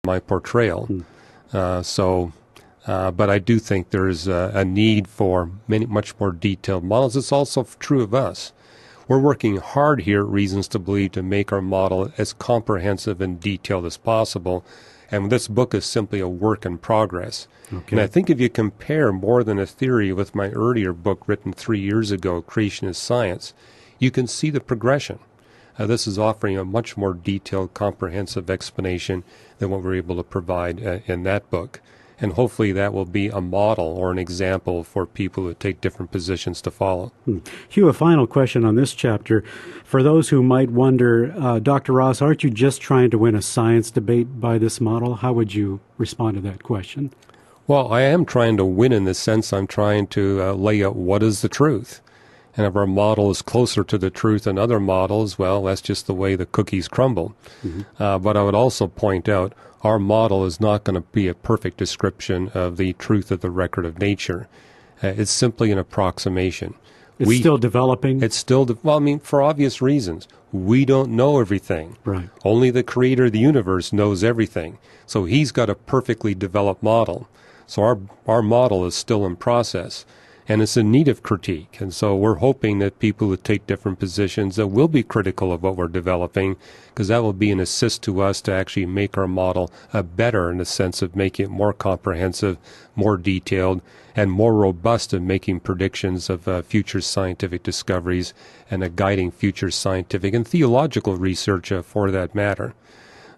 my portrayal. But I do think there's a need for much more detailed models. It's also true of us. We're working hard here at Reasons to Believe to make our model as comprehensive and detailed as possible. And this book is simply a work in progress. Okay. And I think if you compare More Than a Theory with my earlier book written 3 years ago, Creation is Science, you can see the progression. This is offering a much more detailed, comprehensive explanation than what we're able to provide in that book. And hopefully that will be a model or an example for people who take different positions to follow. Hugh, a final question on this chapter. For those who might wonder, Dr. Ross, aren't you just trying to win a science debate by this model? How would you respond to that question? Well, I am trying to win in the sense I'm trying to lay out what is the truth. And if our model is closer to the truth than other models, well, that's just the way the cookies crumble. But I would also point out our model is not going to be a perfect description of the truth of the record of nature. It's simply an approximation. It's still developing? It's still, for obvious reasons. We don't know everything. Right. Only the creator of the universe knows everything. So he's got a perfectly developed model. So our model is still in process. And it's in need of critique. And so we're hoping that people who take different positions that will be critical of what we're developing, because that will be an assist to us to actually make our model better in the sense of making it more comprehensive, more detailed, and more robust in making predictions of future scientific discoveries and guiding future scientific and theological research for that matter.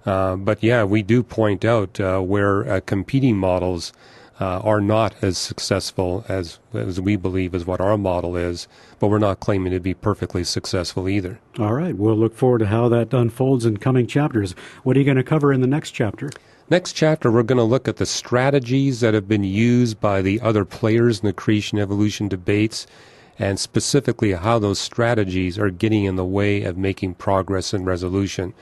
But yeah, we do point out where competing models are not as successful as we believe is what our model is, but we're not claiming to be perfectly successful either. All right. We'll look forward to how that unfolds in coming chapters. What are you going to cover in the next chapter? Next chapter, we're going to look at the strategies that have been used by the other players in the creation-evolution debates, and specifically how those strategies are getting in the way of making progress and resolution.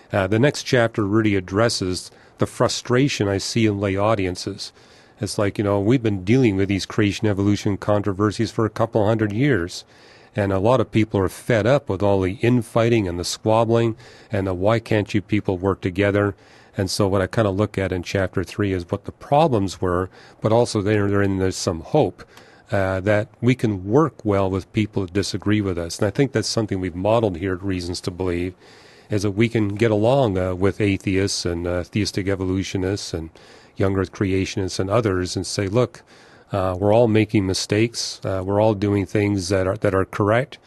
The next chapter really addresses the frustration I see in lay audiences. It's like, we've been dealing with these creation-evolution controversies for a couple hundred years. And a lot of people are fed up with all the infighting and the squabbling and the why can't you people work together. And so what I kind of look at in Chapter 3 is what the problems were, but also there's some hope that we can work well with people that disagree with us. And I think that's something we've modeled here at Reasons to Believe, is that we can get along with atheists and theistic evolutionists and young earth creationists and others and say, look, we're all making mistakes. We're all doing things that are correct.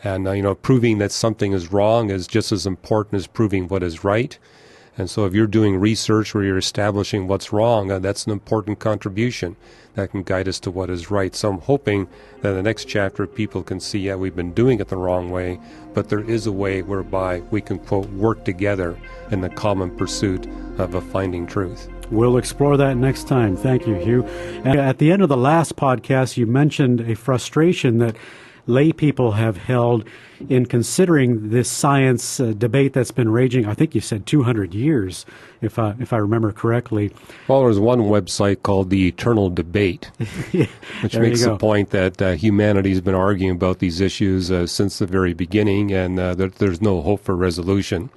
And, proving that something is wrong is just as important as proving what is right. And so if you're doing research where you're establishing what's wrong, that's an important contribution that can guide us to what is right. So I'm hoping that in the next chapter people can see, yeah, we've been doing it the wrong way, but there is a way whereby we can, quote, work together in the common pursuit of finding truth. We'll explore that next time. Thank you, Hugh. And at the end of the last podcast, you mentioned a frustration that lay people have held in considering this science debate that's been raging, I think you said 200 years, if I remember correctly. Well, there's one website called The Eternal Debate, which makes the point that humanity's been arguing about these issues since the very beginning, and there's no hope for resolution.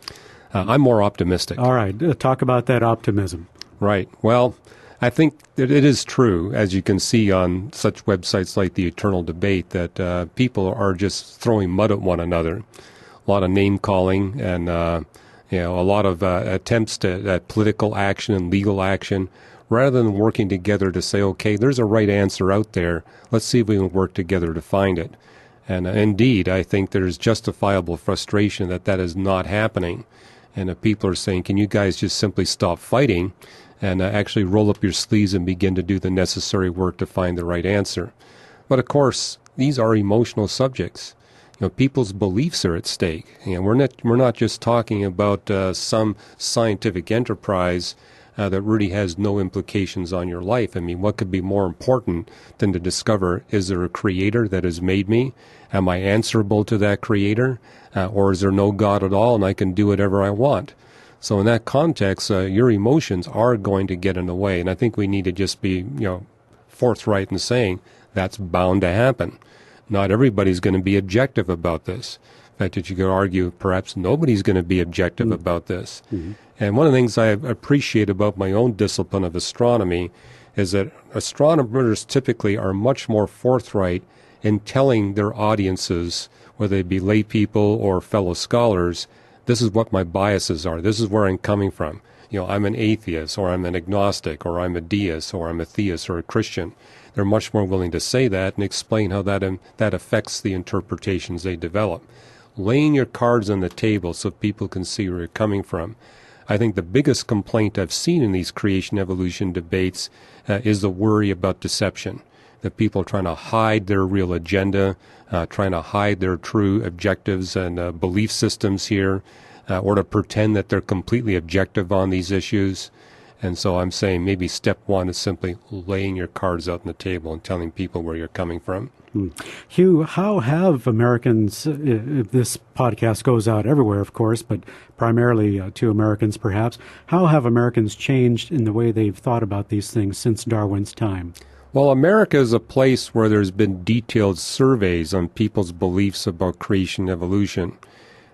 I'm more optimistic. All right. Talk about that optimism. Right. Well, I think that it is true, as you can see on such websites like The Eternal Debate, that people are just throwing mud at one another. A lot of name-calling and, a lot of attempts at political action and legal action, rather than working together to say, okay, there's a right answer out there. Let's see if we can work together to find it. And indeed, I think there's justifiable frustration that is not happening. And people are saying, can you guys just simply stop fighting and actually roll up your sleeves and begin to do the necessary work to find the right answer? But of course, these are emotional subjects. People's beliefs are at stake. We're not just talking about some scientific enterprise that really has no implications on your life. What could be more important than to discover, is there a creator that has made me? Am I answerable to that creator? Or is there no God at all and I can do whatever I want? So in that context, your emotions are going to get in the way. And I think we need to just be, forthright in saying that's bound to happen. Not everybody's going to be objective about this. In fact, you could argue perhaps nobody's going to be objective about this. And one of the things I appreciate about my own discipline of astronomy is that astronomers typically are much more forthright in telling their audiences, whether they be lay people or fellow scholars, this is what my biases are. This is where I'm coming from. I'm an atheist, or I'm an agnostic, or I'm a deist, or I'm a theist, or a Christian. They're much more willing to say that and explain how that affects the interpretations they develop. Laying your cards on the table so people can see where you're coming from. I think the biggest complaint I've seen in these creation-evolution debates is the worry about deception, that people are trying to hide their real agenda, trying to hide their true objectives and belief systems here, or to pretend that they're completely objective on these issues. And so I'm saying maybe step one is simply laying your cards out on the table and telling people where you're coming from. Hugh, how have Americans, if this podcast goes out everywhere, of course, but primarily to Americans perhaps, how have Americans changed in the way they've thought about these things since Darwin's time? Well, America is a place where there's been detailed surveys on people's beliefs about creation and evolution.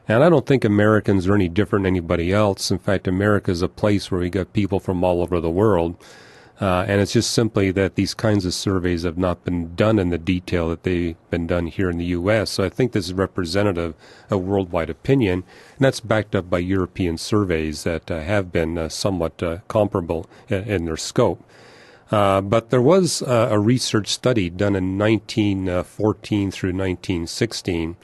And I don't think Americans are any different than anybody else. In fact, America is a place where we got people from all over the world. And it's just simply that these kinds of surveys have not been done in the detail that they've been done here in the U.S. So I think this is representative of worldwide opinion, and that's backed up by European surveys that have been somewhat comparable in their scope. But there was a research study done in 1914 through 1916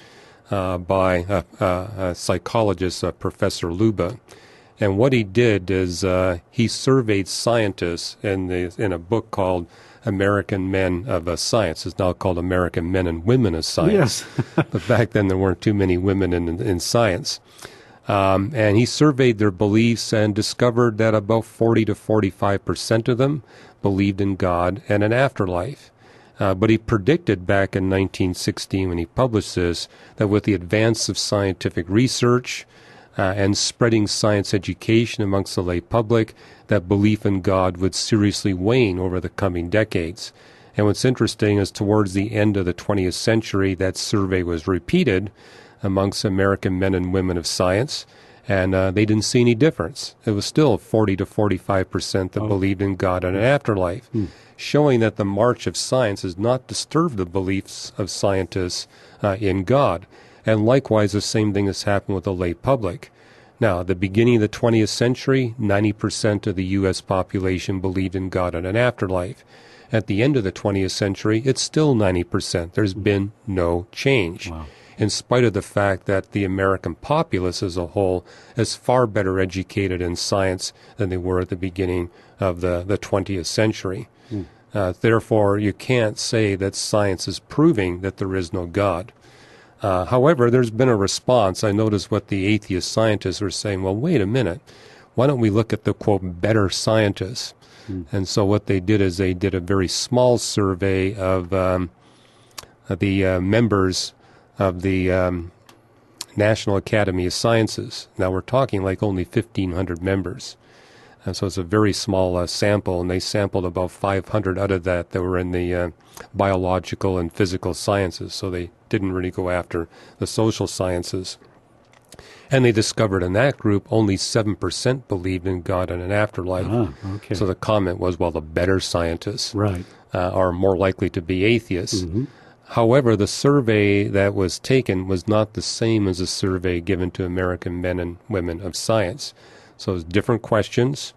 by a psychologist, Professor Luba. And what he did is he surveyed scientists in a book called American Men of Science. It's now called American Men and Women of Science. Yes. But back then there weren't too many women in science. And he surveyed their beliefs and discovered that about 40 to 45% of them believed in God and an afterlife. But he predicted back in 1916 when he published this that with the advance of scientific research and spreading science education amongst the lay public, that belief in God would seriously wane over the coming decades. And what's interesting is towards the end of the 20th century, that survey was repeated amongst American men and women of science, and they didn't see any difference. It was still 40 to 45% that believed in God and an afterlife, showing that the march of science has not disturbed the beliefs of scientists in God. And likewise, the same thing has happened with the lay public. Now, at the beginning of the 20th century, 90% of the U.S. population believed in God and an afterlife. At the end of the 20th century, it's still 90%. There's been no change. Wow. In spite of the fact that the American populace as a whole is far better educated in science than they were at the beginning of the 20th century. Therefore, you can't say that science is proving that there is no God. However, there's been a response. I noticed what the atheist scientists were saying, well, wait a minute. Why don't we look at the, quote, better scientists? And so what they did is they did a very small survey of the members of the National Academy of Sciences. Now we're talking like only 1,500 members. And so it's a very small sample, and they sampled about 500 out of that were in the biological and physical sciences. So they didn't really go after the social sciences. And they discovered in that group only 7% believed in God and an afterlife. Okay. So the comment was, well, the better scientists are more likely to be atheists. However, the survey that was taken was not the same as a survey given to American men and women of science. So it's different questions.